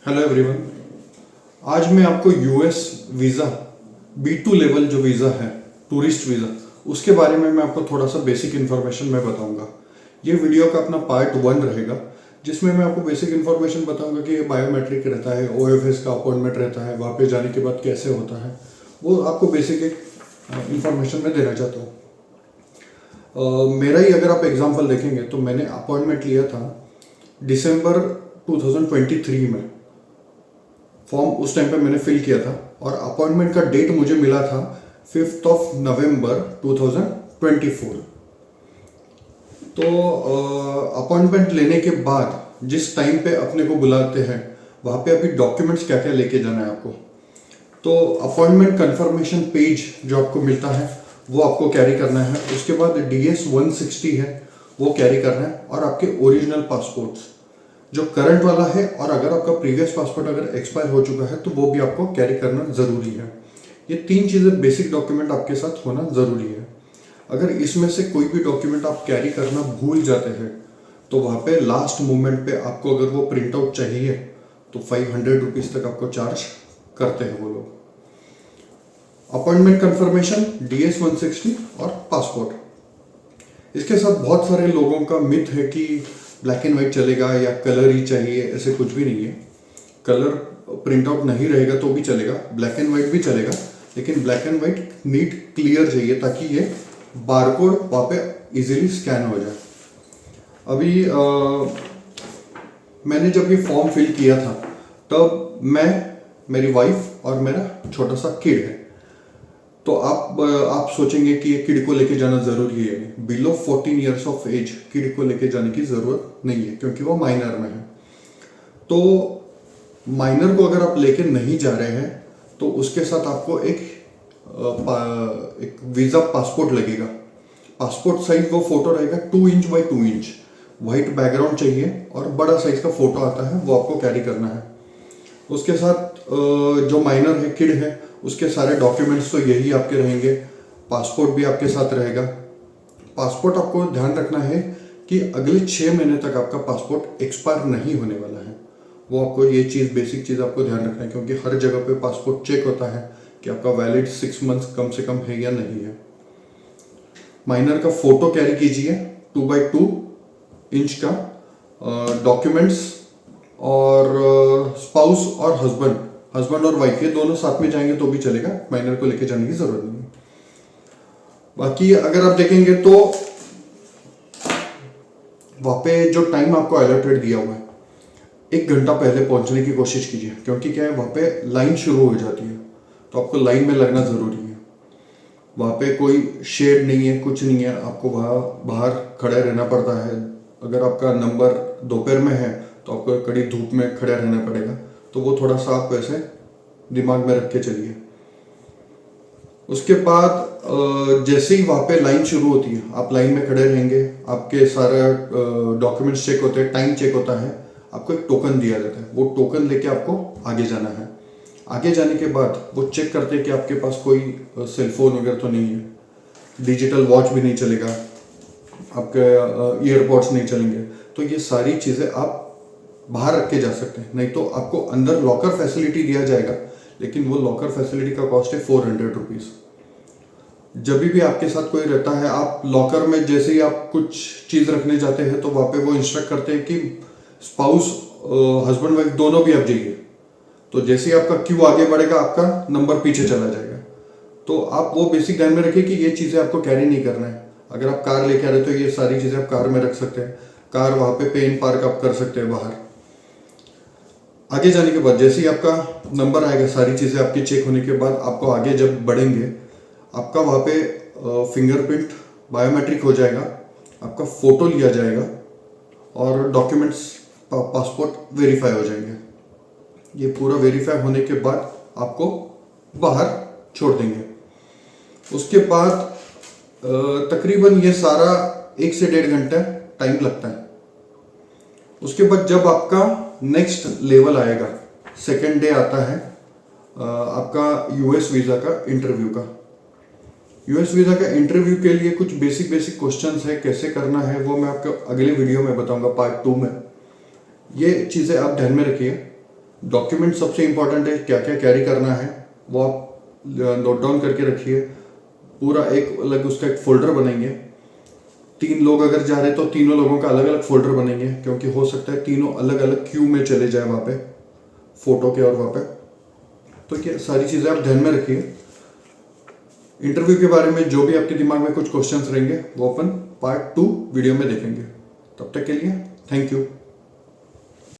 Hello everyone. आज मैं आपको यूएस वीज़ा B2 लेवल जो वीज़ा है, टूरिस्ट वीज़ा, उसके बारे में मैं आपको थोड़ा सा बेसिक इन्फॉर्मेशन मैं बताऊंगा। ये वीडियो का अपना पार्ट 1 रहेगा, जिसमें मैं आपको बेसिक इन्फॉर्मेशन बताऊंगा कि ये बायोमेट्रिक रहता है, OFS का अपॉइंटमेंट रहता है, वहाँ पे जाने के बाद कैसे होता है, वो आपको बेसिक एक इन्फॉर्मेशन मैं देना चाहता हूँ। मेरा ही अगर आप एग्जाम्पल देखेंगे तो मैंने अपॉइंटमेंट लिया था दिसंबर 2023 में। फॉर्म उस टाइम पे मैंने फिल किया था और अपॉइंटमेंट का डेट मुझे मिला था 5 नवंबर 2024। तो अपॉइंटमेंट लेने के बाद जिस टाइम पे अपने को बुलाते हैं, वहाँ पे अभी डॉक्यूमेंट्स क्या क्या लेके जाना है आपको। तो अपॉइंटमेंट कंफर्मेशन पेज जो आपको मिलता है वो आपको कैरी करना है। उसके बाद DS 160 है वो कैरी करना है, और आपके ओरिजिनल पासपोर्ट्स जो करंट वाला है, और अगर आपका प्रीवियस पासपोर्ट अगर एक्सपायर हो चुका है तो वो भी आपको कैरी करना ज़रूरी है। ये 3 चीज़ें बेसिक डॉक्यूमेंट आपके साथ होना ज़रूरी है। अगर इसमें से कोई भी डॉक्यूमेंट आप कैरी करना भूल जाते हैं तो वहाँ पे लास्ट मोमेंट पे आपको अगर वो प्रिंट आउट चाहिए तो 500 रुपीज़ तक आपको चार्ज करते हैं वो लोग। अपॉइंटमेंट कंफर्मेशन, DS 160 और पासपोर्ट। इसके साथ बहुत सारे लोगों का मिथ है कि ब्लैक एंड वाइट चलेगा या कलर ही चाहिए। ऐसे कुछ भी नहीं है। कलर प्रिंट आउट नहीं रहेगा तो भी चलेगा, ब्लैक एंड वाइट भी चलेगा, लेकिन black and white neat clear चाहिए ताकि ये बारकोड वहाँ पे इजीली स्कैन हो जाए। अभी मैंने जब ये फॉर्म फिल किया था तब मैं, मेरी वाइफ और मेरा छोटा सा किड है। तो आप सोचेंगे कि ये किड को लेके जाना ज़रूरी है। Below 14 years of age kid को लेके जाने की ज़रूरत नहीं है, क्योंकि वो माइनर में है। तो माइनर को अगर आप लेके नहीं जा रहे हैं तो उसके साथ आपको एक वीज़ा पासपोर्ट लगेगा। पासपोर्ट साइज वो फोटो रहेगा 2 inch by 2 inch, white background चाहिए और बड़ा साइज का फोटो आता है, वो आपको कैरी करना है। उसके साथ जो माइनर है, किड है, उसके सारे डॉक्यूमेंट्स तो यही आपके रहेंगे। पासपोर्ट भी आपके साथ रहेगा। पासपोर्ट आपको ध्यान रखना है कि अगले 6 महीने तक आपका पासपोर्ट एक्सपायर नहीं होने वाला है। वो आपको ये चीज़, बेसिक चीज़ आपको ध्यान रखना है, क्योंकि हर जगह पे पासपोर्ट चेक होता है कि आपका वैलिड 6 मंथ्स कम से कम है या नहीं है। माइनर का फोटो कैरी कीजिए 2 बाई 2 इंच का। डॉक्यूमेंट्स और स्पाउस और हस्बैंड और वाइफ, ये दोनों साथ में जाएंगे तो भी चलेगा, माइनर को लेके जाने की जरूरत नहीं है। बाकी अगर आप देखेंगे तो वहाँ पे जो टाइम आपको अलॉटेड दिया हुआ है, 1 घंटा पहले पहुंचने की कोशिश कीजिए, क्योंकि क्या है, वहाँ पे लाइन शुरू हो जाती है तो आपको लाइन में लगना ज़रूरी है। वहाँ पे कोई शेड नहीं है, कुछ नहीं है, आपको वहाँ बाहर खड़े रहना पड़ता है। अगर आपका नंबर दोपहर में है तो आपको कड़ी धूप में खड़े रहना पड़ेगा, तो वो थोड़ा सा आप वैसे दिमाग में रख के चलिए। उसके बाद जैसे ही वहाँ पे लाइन शुरू होती है, आप लाइन में खड़े रहेंगे, आपके सारे डॉक्यूमेंट्स चेक होते हैं, टाइम चेक होता है, आपको एक टोकन दिया जाता है। वो टोकन लेके आपको आगे जाना है। आगे जाने के बाद वो चेक करते हैं कि आपके पास कोई सेलफोन वगैरह तो नहीं है, डिजिटल वॉच भी नहीं चलेगा, आपके ईयरपॉड्स नहीं चलेंगे। तो ये सारी चीज़ें आप बाहर रख के जा सकते हैं। नहीं तो आपको अंदर लॉकर फैसिलिटी दिया जाएगा, लेकिन वो लॉकर फैसिलिटी का कॉस्ट है 400 रुपीज़। जब भी आपके साथ कोई रहता है, आप लॉकर में जैसे ही आप कुछ चीज़ रखने जाते हैं तो वहाँ पे वो इंस्ट्रक्ट करते हैं कि स्पाउस, हस्बैंड वाइफ दोनों भी आप जाइए। तो जैसे ही आपका क्यू आगे बढ़ेगा, आपका नंबर पीछे चला जाएगा। तो आप वो बेसिक ध्यान में रखिए कि ये चीज़ें आपको कैरी नहीं करना है। अगर आप कार लेके आ रहे हो तो ये सारी चीज़ें आप कार में रख सकते हैं। कार वहाँ पे पे इन पार्क आप कर सकते हैं बाहर। आगे जाने के बाद जैसे ही आपका नंबर आएगा, सारी चीज़ें आपकी चेक होने के बाद आपको आगे जब बढ़ेंगे, आपका वहाँ पे फिंगरप्रिंट बायोमेट्रिक हो जाएगा, आपका फ़ोटो लिया जाएगा और डॉक्यूमेंट्स, पासपोर्ट वेरीफाई हो जाएंगे। ये पूरा वेरीफाई होने के बाद आपको बाहर छोड़ देंगे। उसके बाद तकरीबन ये सारा 1 से 1.5 घंटा टाइम लगता है। उसके बाद जब आपका नेक्स्ट लेवल आएगा, सेकेंड डे आता है आपका यूएस वीज़ा का इंटरव्यू का। यूएस वीज़ा का इंटरव्यू के लिए कुछ बेसिक क्वेश्चंस है, कैसे करना है वो मैं आपको अगले वीडियो में बताऊंगा, पार्ट 2 में। ये चीज़ें आप ध्यान में रखिए। डॉक्यूमेंट सबसे इंपॉर्टेंट है, क्या क्या कैरी करना है वो आप नोट डाउन करके रखिए। पूरा एक अलग उसका एक फोल्डर बनाएंगे। 3 लोग अगर जा रहे हैं तो तीनों लोगों का अलग अलग फोल्डर बनेंगे, क्योंकि हो सकता है तीनों अलग अलग क्यू में चले जाए वहाँ पे फोटो के और वहाँ पे। तो क्या सारी चीज़ें आप ध्यान में रखिए। इंटरव्यू के बारे में जो भी आपके दिमाग में कुछ क्वेश्चंस रहेंगे वो अपन पार्ट 2 वीडियो में देखेंगे। तब तक के लिए थैंक यू।